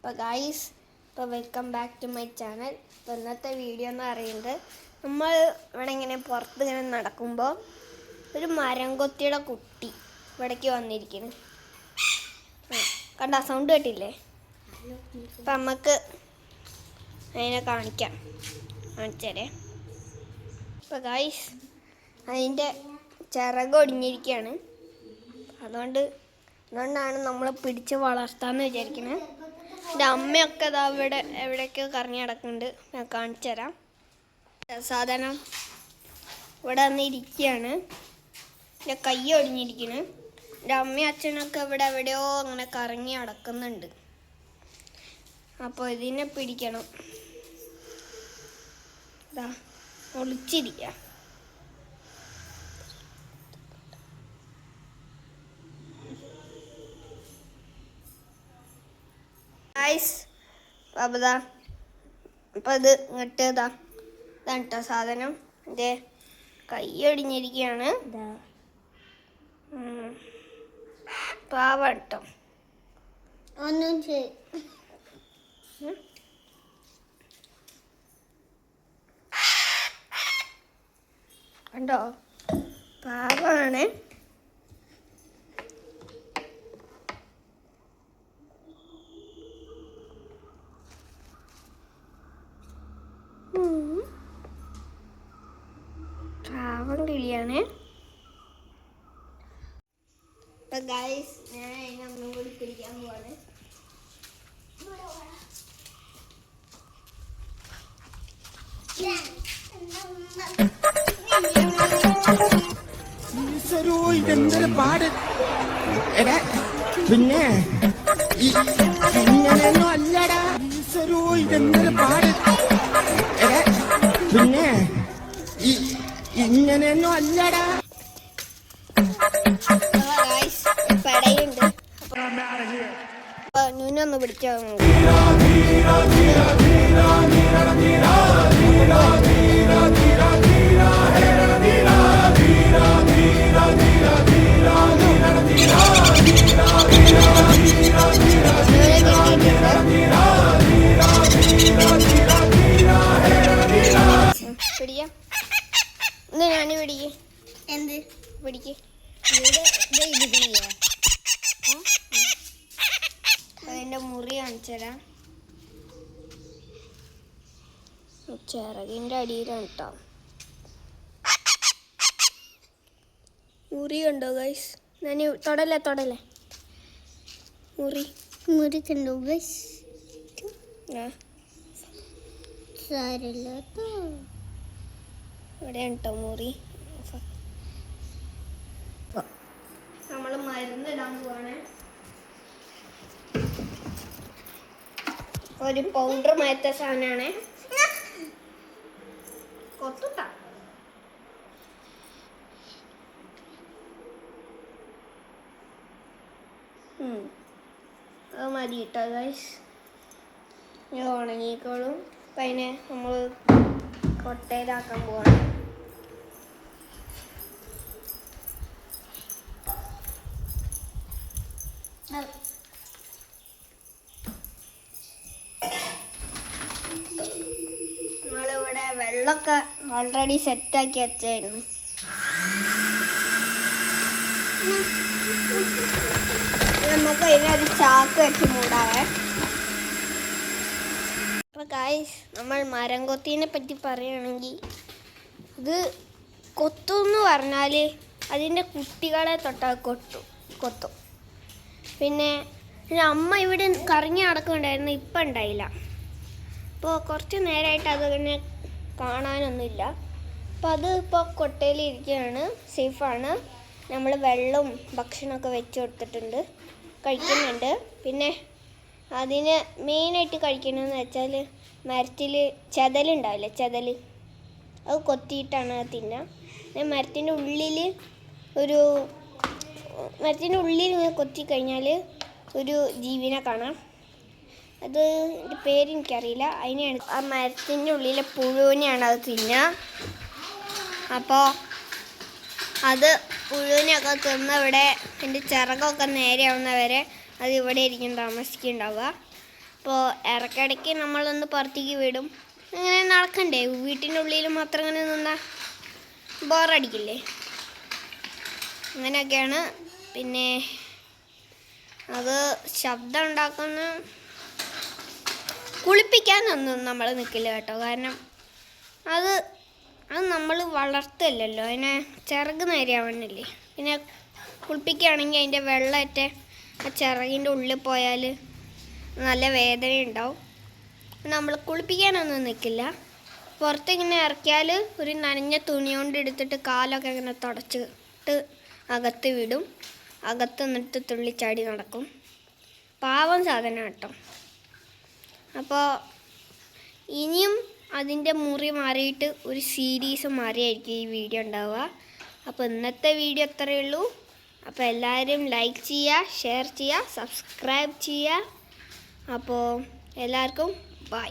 അപ്പോൾ ഗായ്സ്, ഇപ്പോൾ welcome back to my channel. ഇപ്പോൾ ഇന്നത്തെ വീഡിയോ എന്ന് പറയുന്നത്, നമ്മൾ ഇവിടെ ഇങ്ങനെ പുറത്ത് ഇങ്ങനെ നടക്കുമ്പോൾ ഒരു മരം കൊത്തിയുടെ കുട്ടി ഇവിടേക്ക് വന്നിരിക്കുന്നു. കണ്ട സൗണ്ട് കേട്ടില്ലേ? അപ്പം നമുക്ക് അതിനെ കാണിച്ചേരേ. അപ്പോൾ അതിൻ്റെ ചിറക് ഒടിഞ്ഞിരിക്കുകയാണ്. അതുകൊണ്ടാണ് നമ്മൾ പിടിച്ച് വളർത്താമെന്ന് വിചാരിക്കുന്നത്. എൻ്റെ അമ്മയൊക്കെ ഇതാ ഇവിടെ എവിടെയൊക്കെ കറങ്ങി നടക്കുന്നുണ്ട്. ഞാൻ കാണിച്ചു തരാം. സാധനം ഇവിടെ വന്നിരിക്കുകയാണ്. എൻ്റെ കൈ ഒടിഞ്ഞിരിക്കുന്നു. എൻ്റെ അമ്മയും അച്ഛനൊക്കെ ഇവിടെ എവിടെയോ അങ്ങനെ കറങ്ങി നടക്കുന്നുണ്ട്. അപ്പോൾ ഇതിനെ പിടിക്കണം. ഇതാ ഒളിച്ചിരിക്കുക. അപ്പം ഇത് ഇങ്ങോട്ട് ഇതാണ് കേട്ടോ സാധനം. എൻ്റെ കൈ ഒടിഞ്ഞിരിക്കുകയാണ്. പാവം കേട്ടോ. കണ്ടോ, പാവമാണ്. പാവം കിളിയാണ്. അപ്പം ഗൈസ്, ഞാൻ അതിനെ ഒന്നും കൂടി പിടിക്കാൻ പോവാണ്. ഇതെന്തൊരു പാട്. എടാ പിന്നെ ഇങ്ങനെയൊന്നും അല്ലടാ. ഇതെന്തൊരു പാട്. എടാ പിന്നെ ഇങ്ങനെയൊന്നും അല്ലടാ. പടയുണ്ട്. നൂനൊന്ന് പിടിച്ചോ. പിടിക്കാം. ഇന്ന് ഞാൻ പിടിക്ക്. എന്ത് പിടിക്ക്? അതിൻ്റെ മുറി കാണിച്ചു തരാം. ചിറകിൻ്റെ അടിയിലാണ് കേട്ടോ മുറി. കണ്ടോ ഗൈസ്? ഞാൻ തൊടല്ലേ മുറി കണ്ടോ ഗൈസ്? ഇവിടെയാണ് കേട്ടോ മുറി. നമ്മൾ മരുന്നിടാൻ പോവാണ്. ഒരു പൗഡർ മാറ്റ സാധനമാണ്. കൊത്തുട്ടാ. അത് മതി കേട്ടോ ഗൈസ്. ഇത് ഉണങ്ങിക്കോളും. അപ്പം അതിനെ നമ്മൾ കൊട്ടയിലാക്കാൻ പോവാണ്. നമ്മളിവിടെ വെള്ളമൊക്കെ ഓൾറെഡി സെറ്റാക്കി വെച്ചായിരുന്നു. നമുക്ക് അതിനൊരു ചാക്ക് വെച്ച് മൂടാവേ. അപ്പോൾ ഗൈസ്, നമ്മൾ മരം കൊത്തീനെ പറ്റി പറയുകയാണെങ്കിൽ, ഇത് കൊത്തുമെന്ന് പറഞ്ഞാൽ അതിൻ്റെ കുട്ടികളെ തൊട്ടാൽ കൊത്തും. പിന്നെ അമ്മ ഇവിടെ കറങ്ങി നടക്കുന്നുണ്ടായിരുന്നു, ഇപ്പം ഉണ്ടായില്ല. അപ്പോൾ കുറച്ച് നേരമായിട്ട് അതിനെ കാണാനൊന്നുമില്ല. അപ്പോൾ അത് ഇപ്പോൾ കൊട്ടയിലിരിക്കുകയാണ്, സേഫാണ്. നമ്മൾ വെള്ളവും ഭക്ഷണമൊക്കെ വെച്ച് കൊടുത്തിട്ടുണ്ട്, കഴിക്കുന്നുണ്ട്. പിന്നെ അതിന് മെയിനായിട്ട് കഴിക്കണമെന്ന് വെച്ചാൽ മരത്തിൽ ചെതലുണ്ടാവില്ലേ, അത് കൊത്തിയിട്ടാണ് തിന്നുക. പിന്നെ മരത്തിൻ്റെ ഉള്ളിൽ ഇങ്ങനെ കൊത്തിക്കഴിഞ്ഞാൽ ഒരു ജീവിനെ കാണാം. അത് എൻ്റെ പേരെനിക്കറിയില്ല. അതിനെയാണ് ആ മരത്തിൻ്റെ ഉള്ളിലെ പുഴുവിനെയാണ് അത് തിന്നുക. അപ്പോൾ അത് പുഴുവിനെയൊക്കെ തിന്ന് ഇവിടെ എൻ്റെ ചിറകൊക്കെ നേരെയാവുന്നവരെ അത് ഇവിടെ ആയിരിക്കും താമസിക്കുന്നുണ്ടാവുക. അപ്പോൾ ഇടയ്ക്കിടയ്ക്ക് നമ്മളൊന്ന് പുറത്തേക്ക് വിടും. അങ്ങനെ നടക്കണ്ടേ, വീട്ടിൻ്റെ ഉള്ളിൽ മാത്രം ഇങ്ങനെ നിന്നാൽ ബോറടിക്കില്ലേ. അങ്ങനെയൊക്കെയാണ്. പിന്നെ അത് ശബ്ദം ഉണ്ടാക്കുന്ന കുളിപ്പിക്കാനൊന്നും നമ്മൾ നിൽക്കില്ല കേട്ടോ. കാരണം അത് നമ്മൾ വളർത്തല്ലല്ലോ, അതിനെ ചിറക് നേരെയാവണില്ലേ. പിന്നെ കുളിപ്പിക്കുകയാണെങ്കിൽ അതിൻ്റെ വെള്ളമൊക്കെ ആ ചിറകിൻ്റെ ഉള്ളിൽ പോയാൽ നല്ല വേദന ഉണ്ടാവും. നമ്മൾ കുളിപ്പിക്കാനൊന്നും നിൽക്കില്ല. പുറത്തിങ്ങനെ ഇറക്കിയാൽ ഒരു നനഞ്ഞ തുണി കൊണ്ട് എടുത്തിട്ട് കാലൊക്കെ ഇങ്ങനെ തുടച്ചിട്ട് അകത്ത് വിടും. അകത്ത് നിന്നിട്ട് തുള്ളിച്ചാടി നടക്കും. പാവം സാധനം കേട്ടോ. അപ്പോൾ ഇനിയും അതിൻ്റെ മുറി മാറിയിട്ട് ഒരു സീരീസ് മാറിയായിരിക്കും ഈ വീഡിയോ ഉണ്ടാവുക. അപ്പോൾ ഇന്നത്തെ വീഡിയോ അത്രയേ ഉള്ളൂ. അപ്പോൾ എല്ലാവരും ലൈക്ക് ചെയ്യുക, ഷെയർ ചെയ്യുക, സബ്സ്ക്രൈബ് ചെയ്യുക. അപ്പോൾ എല്ലാവർക്കും ബൈ.